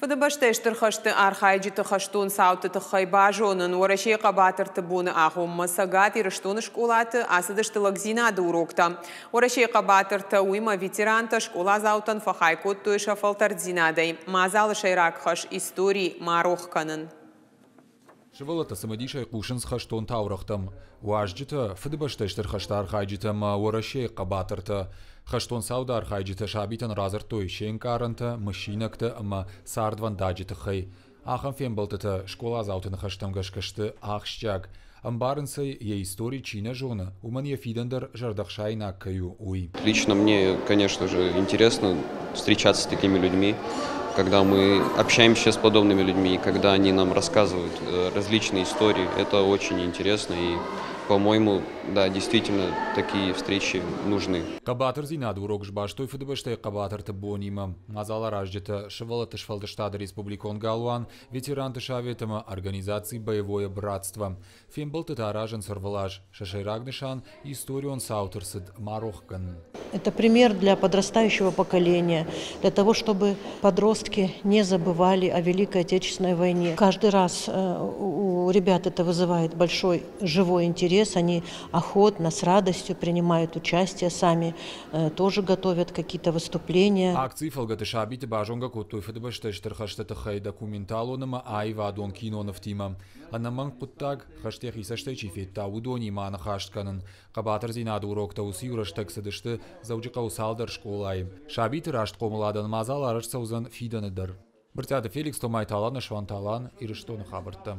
Фыдыбаштештер хашты архайджиты хаштун сауты тахай бажонын уарашей қабатыр тыбуны ахум масагат ирыштун школаты асыдышты лагзинады урокта. Уарашей қабатыр та уйма ветеранта школа заутан фахайкот туйша фалтардзинадой. Мазалы шайрак хаш истории марохканын. Шевалата самадишай кушинс хаштун таурахтам. Уажджита фыдыбаштештер хашта архайджитам уарашей қабатырта. Хаштун сауда архайджита шабитан разыртой шенкаранта машинакта ама сардван даджита хай. Ахам фембалтата школа заутан хаштам гашкашты ахщак. Амбаренсай е истории чина жона. Умания фидендер жардахшай на каю уй. Лично мне, конечно же, интересно встречаться с такими людьми, когда мы общаемся с подобными людьми, когда они нам рассказывают различные истории. Это очень интересно и, по-моему, да, действительно, такие встречи нужны. Кабатыр зинаду урок жбаштой фыдыбаштай кабатыр табонима. Мазала раждета шевалата швалдаштада республикон галуан, ветеранты шаветама организации «Боевое братство». Фембалтата аражен сорвалаж, шашайрагнышан, историон саутерсид марохкан. Это пример для подрастающего поколения, для того, чтобы подростки не забывали о Великой Отечественной войне. Каждый раз у ребят это вызывает большой живой интерес, они охотно, с радостью принимают участие, сами тоже готовят какие-то выступления. Акции фалгаты шабиты бажонга коттой фыдыбаштештер хаштата хай документалонама айвадон кинонафтима. Анаман путтаг хаштех исаштечи фетта удони мана хаштканын. Кабатыр зинаду урокта усиураштак сыдышты завжди салдар школай. Шабиты рашт комладан мазал араш саузан фиданыдыр. Біртяды Феликс Томай талан, Шван талан, ирыштоны хабыртты.